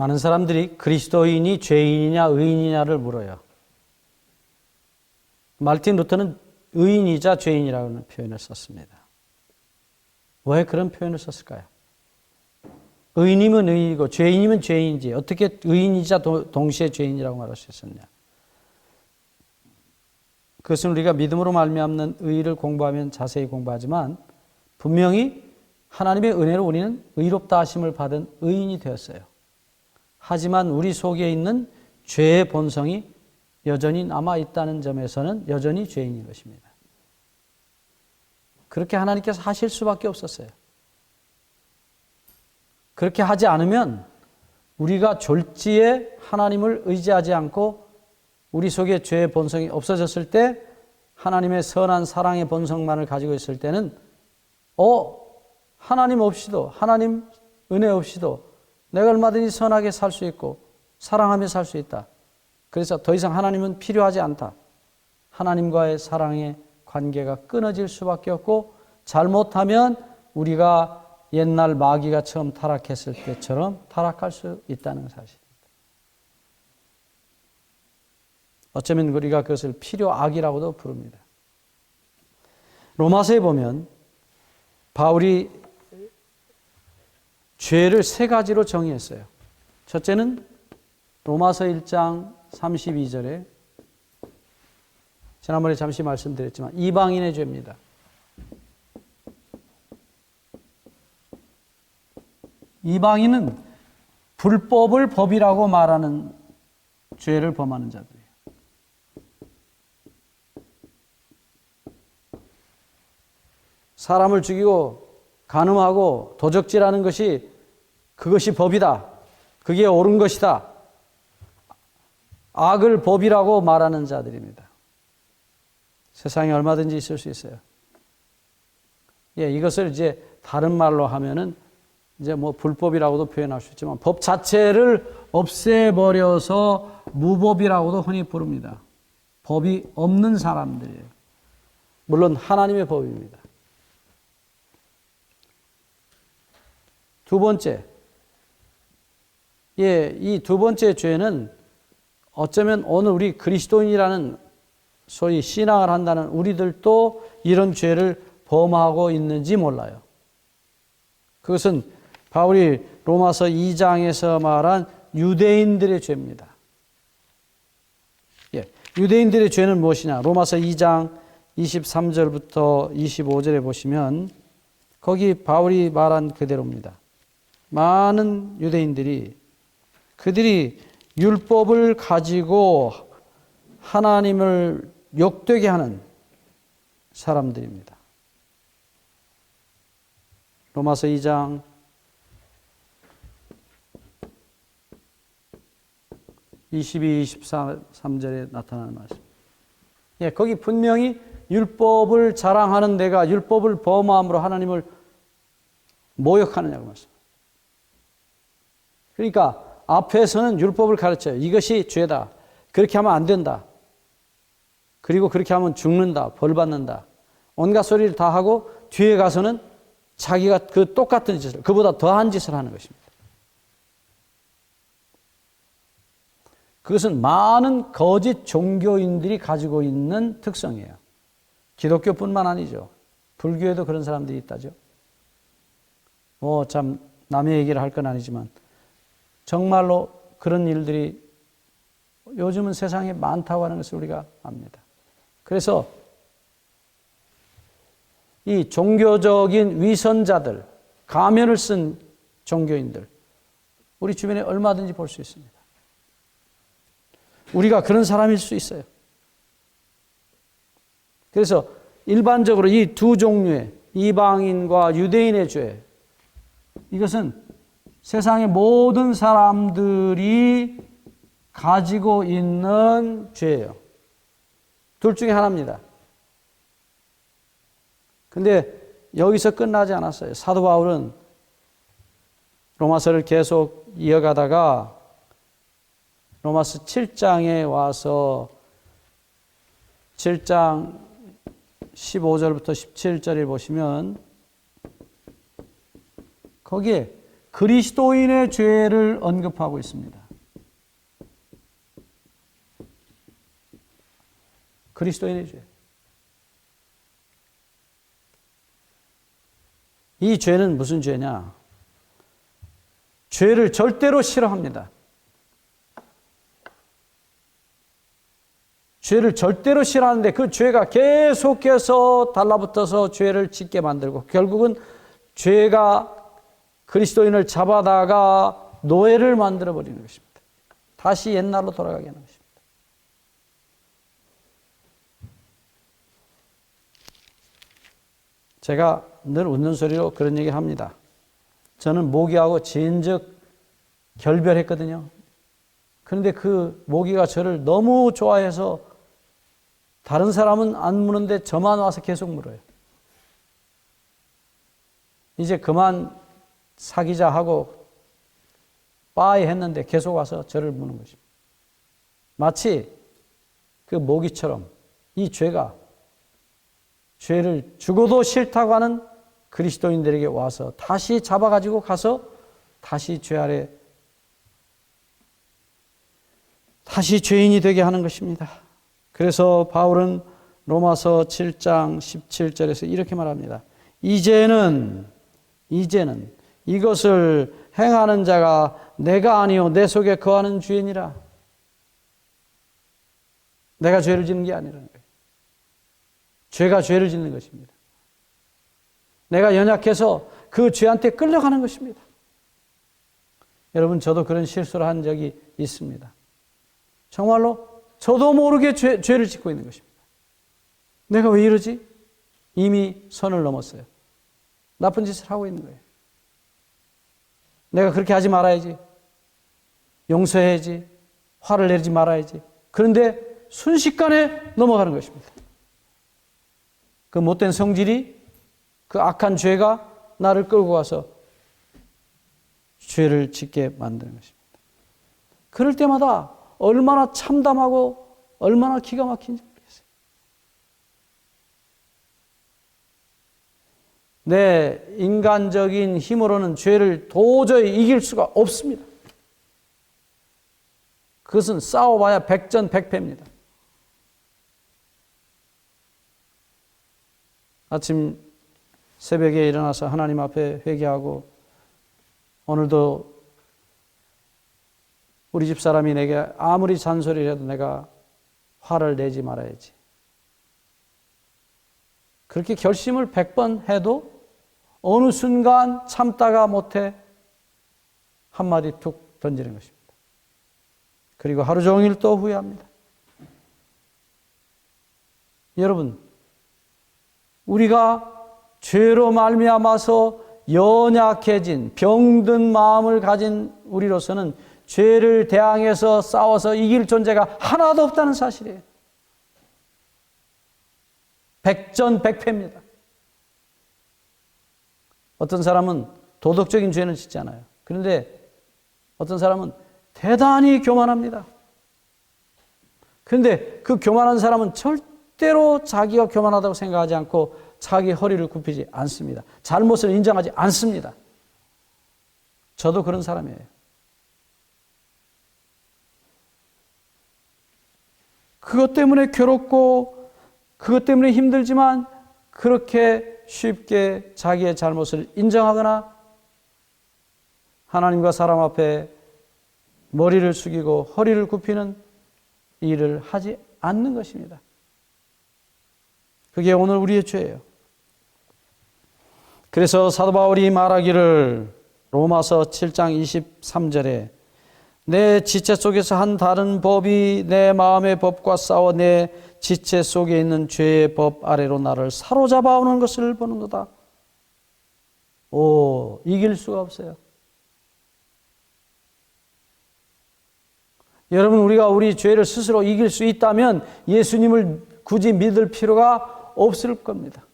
많은 사람들이 그리스도인이 죄인이냐 의인이냐를 물어요. 말틴 루터는 의인이자 죄인이라는 표현을 썼습니다. 왜 그런 표현을 썼을까요? 의인이면 의인이고 죄인이면 죄인이지 어떻게 의인이자 동시에 죄인이라고 말할 수 있었냐? 그것은 우리가 믿음으로 말미암는 의의를 공부하면 자세히 공부하지만 분명히 하나님의 은혜로 우리는 의롭다 하심을 받은 의인이 되었어요. 하지만 우리 속에 있는 죄의 본성이 여전히 남아있다는 점에서는 여전히 죄인인 것입니다. 그렇게 하나님께서 하실 수밖에 없었어요. 그렇게 하지 않으면 우리가 졸지에 하나님을 의지하지 않고 우리 속에 죄의 본성이 없어졌을 때 하나님의 선한 사랑의 본성만을 가지고 있을 때는 하나님 없이도 하나님 은혜 없이도 내가 얼마든지 선하게 살 수 있고 사랑하며 살 수 있다. 그래서 더 이상 하나님은 필요하지 않다. 하나님과의 사랑의 관계가 끊어질 수밖에 없고 잘못하면 우리가 옛날 마귀가 처음 타락했을 때처럼 타락할 수 있다는 사실입니다. 어쩌면 우리가 그것을 필요악이라고도 부릅니다. 로마서에 보면 바울이 죄를 세 가지로 정의했어요. 첫째는 로마서 1장 32절에 지난번에 잠시 말씀드렸지만 이방인의 죄입니다. 이방인은 불법을 법이라고 말하는 죄를 범하는 자들이에요. 사람을 죽이고 간음하고 도적질하는 그것이 법이다. 그게 옳은 것이다. 악을 법이라고 말하는 자들입니다. 세상에 얼마든지 있을 수 있어요. 이것을 이제 다른 말로 하면은 이제 불법이라고도 표현할 수 있지만 법 자체를 없애버려서 무법이라고도 흔히 부릅니다. 법이 없는 사람들이에요. 물론 하나님의 법입니다. 두 번째, 이 두 번째 죄는 어쩌면 오늘 우리 그리스도인이라는 소위 신앙을 한다는 우리들도 이런 죄를 범하고 있는지 몰라요. 그것은 바울이 로마서 2장에서 말한 유대인들의 죄입니다. 유대인들의 죄는 무엇이냐? 로마서 2장 23절부터 25절에 보시면 거기 바울이 말한 그대로입니다. 많은 유대인들이 그들이 율법을 가지고 하나님을 욕되게 하는 사람들입니다. 로마서 2장 22, 23절에 나타나는 말씀. 거기 분명히 율법을 자랑하는 내가 율법을 범함으로 하나님을 모욕하느냐고 말씀. 그러니까 앞에서는 율법을 가르쳐요. 이것이 죄다. 그렇게 하면 안 된다. 그리고 그렇게 하면 죽는다. 벌 받는다. 온갖 소리를 다 하고 뒤에 가서는 자기가 그 똑같은 짓을, 그보다 더한 짓을 하는 것입니다. 그것은 많은 거짓 종교인들이 가지고 있는 특성이에요. 기독교뿐만 아니죠. 불교에도 그런 사람들이 있다죠. 참 남의 얘기를 할 건 아니지만 정말로 그런 일들이 요즘은 세상에 많다고 하는 것을 우리가 압니다. 그래서 이 종교적인 위선자들, 가면을 쓴 종교인들, 우리 주변에 얼마든지 볼 수 있습니다. 우리가 그런 사람일 수 있어요. 그래서 일반적으로 이 두 종류의 이방인과 유대인의 죄, 이것은 세상의 모든 사람들이 가지고 있는 죄예요. 둘 중에 하나입니다. 근데 여기서 끝나지 않았어요. 사도 바울은 로마서를 계속 이어가다가 로마서 7장에 와서 7장 15절부터 17절을 보시면 거기에 그리스도인의 죄를 언급하고 있습니다. 그리스도인의 죄. 이 죄는 무슨 죄냐? 죄를 절대로 싫어합니다. 죄를 절대로 싫어하는데 그 죄가 계속해서 달라붙어서 죄를 짓게 만들고 결국은 죄가 그리스도인을 잡아다가 노예를 만들어버리는 것입니다. 다시 옛날로 돌아가게 하는 것입니다. 제가 늘 웃는 소리로 그런 얘기를 합니다. 저는 모기하고 진즉 결별했거든요. 그런데 그 모기가 저를 너무 좋아해서 다른 사람은 안 무는데 저만 와서 계속 물어요. 이제 그만 사귀자 하고 빠이 했는데 계속 와서 저를 무는 것입니다. 마치 그 모기처럼 이 죄가 죄를 죽어도 싫다고 하는 그리스도인들에게 와서 다시 잡아가지고 가서 다시 죄 아래 다시 죄인이 되게 하는 것입니다. 그래서 바울은 로마서 7장 17절에서 이렇게 말합니다. 이제는 이것을 행하는 자가 내가 아니요 내 속에 거하는 죄니라. 내가 죄를 짓는 게 아니라는 거예요. 죄가 죄를 짓는 것입니다. 내가 연약해서 그 죄한테 끌려가는 것입니다. 여러분, 저도 그런 실수를 한 적이 있습니다. 정말로 저도 모르게 죄를 짓고 있는 것입니다. 내가 왜 이러지? 이미 선을 넘었어요. 나쁜 짓을 하고 있는 거예요. 내가 그렇게 하지 말아야지. 용서해야지. 화를 내지 말아야지. 그런데 순식간에 넘어가는 것입니다. 그 못된 성질이, 그 악한 죄가 나를 끌고 가서 죄를 짓게 만드는 것입니다. 그럴 때마다 얼마나 참담하고 얼마나 기가 막힌지 모르겠어요. 내 인간적인 힘으로는 죄를 도저히 이길 수가 없습니다. 그것은 싸워봐야 백전백패입니다. 아침 새벽에 일어나서 하나님 앞에 회개하고 오늘도 우리 집 사람이 내게 아무리 잔소리를 해도 내가 화를 내지 말아야지. 그렇게 결심을 100번 해도 어느 순간 참다가 못해 한마디 툭 던지는 것입니다. 그리고 하루 종일 또 후회합니다. 여러분, 우리가 죄로 말미암아서 연약해진 병든 마음을 가진 우리로서는 죄를 대항해서 싸워서 이길 존재가 하나도 없다는 사실이에요. 백전백패입니다. 어떤 사람은 도덕적인 죄는 짓지 않아요. 그런데 어떤 사람은 대단히 교만합니다. 그런데 그 교만한 사람은 절대로 자기가 교만하다고 생각하지 않고 자기 허리를 굽히지 않습니다. 잘못을 인정하지 않습니다. 저도 그런 사람이에요. 그것 때문에 괴롭고 그것 때문에 힘들지만 그렇게 쉽게 자기의 잘못을 인정하거나 하나님과 사람 앞에 머리를 숙이고 허리를 굽히는 일을 하지 않는 것입니다. 그게 오늘 우리의 죄예요. 그래서 사도 바울이 말하기를 로마서 7장 23절에 내 지체 속에서 한 다른 법이 내 마음의 법과 싸워 내 지체 속에 있는 죄의 법 아래로 나를 사로잡아 오는 것을 보는도다. 이길 수가 없어요. 여러분, 우리가 우리 죄를 스스로 이길 수 있다면 예수님을 굳이 믿을 필요가 없을 겁니다.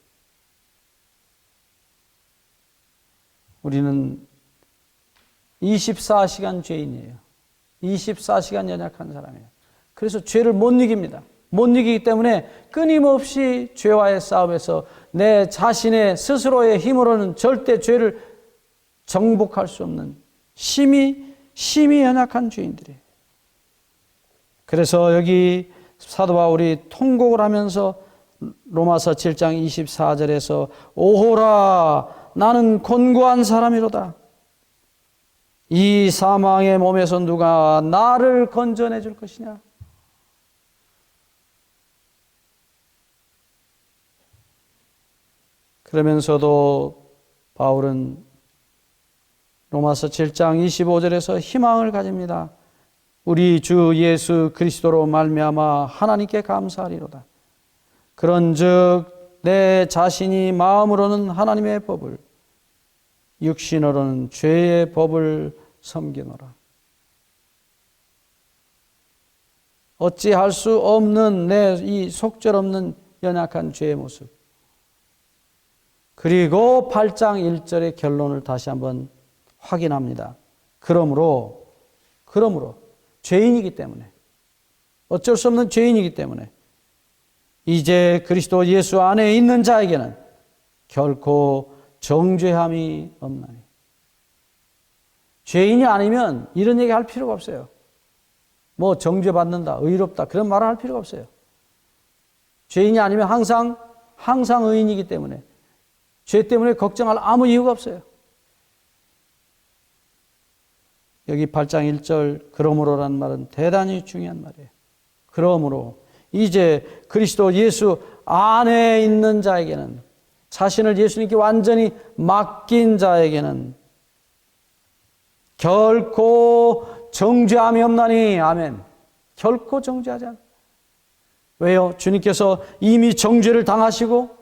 우리는 24시간 죄인이에요. 24시간 연약한 사람이에요. 그래서 죄를 못 이깁니다. 못 이기기 때문에 끊임없이 죄와의 싸움에서 내 자신의 스스로의 힘으로는 절대 죄를 정복할 수 없는 심히 연약한 죄인들이에요. 그래서 여기 사도 바울이 통곡을 하면서 로마서 7장 24절에서 오호라 나는 곤고한 사람이로다. 이 사망의 몸에서 누가 나를 건져내 줄 것이냐. 그러면서도 바울은 로마서 7장 25절에서 희망을 가집니다. 우리 주 예수 그리스도로 말미암아 하나님께 감사하리로다. 그런즉 내 자신이 마음으로는 하나님의 법을 육신으로는 죄의 법을 섬기노라. 어찌할 수 없는 내 이 속절없는 연약한 죄의 모습. 그리고 8장 1절의 결론을 다시 한번 확인합니다. 그러므로 죄인이기 때문에, 어쩔 수 없는 죄인이기 때문에 이제 그리스도 예수 안에 있는 자에게는 결코 정죄함이 없나니. 죄인이 아니면 이런 얘기 할 필요가 없어요. 뭐 정죄받는다, 의롭다 그런 말을 할 필요가 없어요. 죄인이 아니면 항상 의인이기 때문에 죄 때문에 걱정할 아무 이유가 없어요. 여기 8장 1절 그러므로라는 말은 대단히 중요한 말이에요. 그러므로 이제 그리스도 예수 안에 있는 자에게는, 자신을 예수님께 완전히 맡긴 자에게는 결코 정죄함이 없나니. 아멘. 결코 정죄하지 않아요. 왜요? 주님께서 이미 정죄를 당하시고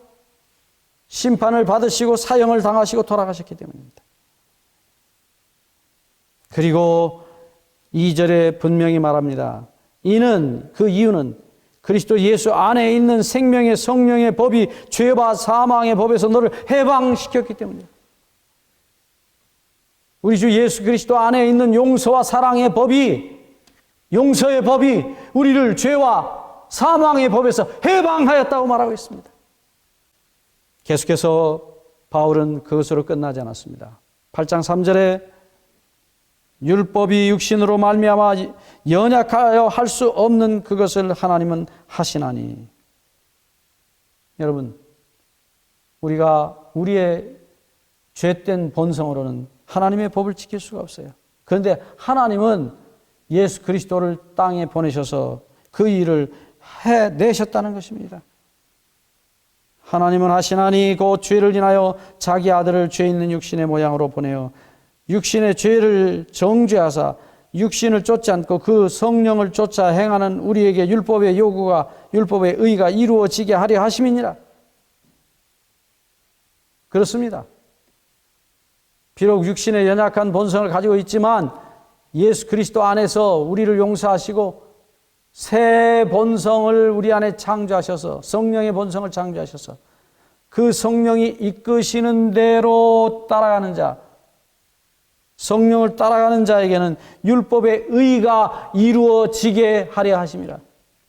심판을 받으시고 사형을 당하시고 돌아가셨기 때문입니다. 그리고 2절에 분명히 말합니다. 그 이유는 그리스도 예수 안에 있는 생명의 성령의 법이 죄와 사망의 법에서 너를 해방시켰기 때문이에요. 우리 주 예수 그리스도 안에 있는 용서와 사랑의 법이, 용서의 법이 우리를 죄와 사망의 법에서 해방하였다고 말하고 있습니다. 계속해서 바울은 그것으로 끝나지 않았습니다. 8장 3절에 율법이 육신으로 말미암아 연약하여 할 수 없는 그것을 하나님은 하시나니. 여러분, 우리가 우리의 죄된 본성으로는 하나님의 법을 지킬 수가 없어요. 그런데 하나님은 예수 그리스도를 땅에 보내셔서 그 일을 해내셨다는 것입니다. 하나님은 하시나니 곧 죄를 인하여 자기 아들을 죄 있는 육신의 모양으로 보내어 육신의 죄를 정죄하사 육신을 쫓지 않고 그 성령을 쫓아 행하는 우리에게 율법의 요구가, 율법의 의가 이루어지게 하려 하심이니라. 그렇습니다. 비록 육신의 연약한 본성을 가지고 있지만 예수 그리스도 안에서 우리를 용서하시고 새 본성을 우리 안에 창조하셔서, 성령의 본성을 창조하셔서 그 성령이 이끄시는 대로 따라가는 자, 성령을 따라가는 자에게는 율법의 의가 이루어지게 하려 하심이라.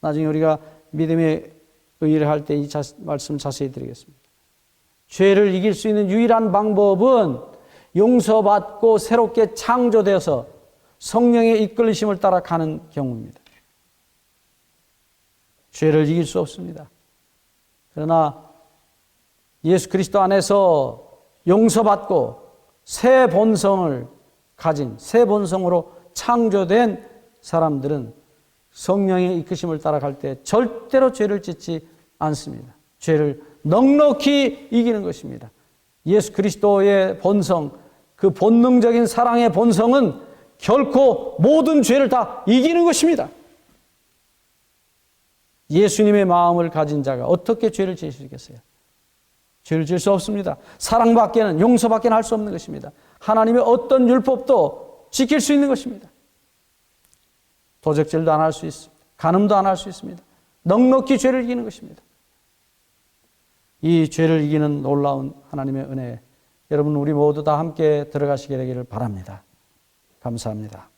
나중에 우리가 믿음의 의를 할 때 이 말씀 자세히 드리겠습니다. 죄를 이길 수 있는 유일한 방법은 용서받고 새롭게 창조되어서 성령의 이끌리심을 따라가는 경우입니다. 죄를 이길 수 없습니다. 그러나 예수 그리스도 안에서 용서받고 새 본성을 가진, 새 본성으로 창조된 사람들은 성령의 이끄심을 따라갈 때 절대로 죄를 짓지 않습니다. 죄를 넉넉히 이기는 것입니다. 예수 그리스도의 본성, 그 본능적인 사랑의 본성은 결코 모든 죄를 다 이기는 것입니다. 예수님의 마음을 가진 자가 어떻게 죄를 지을 수 있겠어요? 죄를 지을 수 없습니다. 사랑밖에는, 용서밖에는 할 수 없는 것입니다. 하나님의 어떤 율법도 지킬 수 있는 것입니다. 도적질도 안 할 수 있습니다. 간음도 안 할 수 있습니다. 넉넉히 죄를 이기는 것입니다. 이 죄를 이기는 놀라운 하나님의 은혜, 여러분 우리 모두 다 함께 들어가시게 되기를 바랍니다. 감사합니다.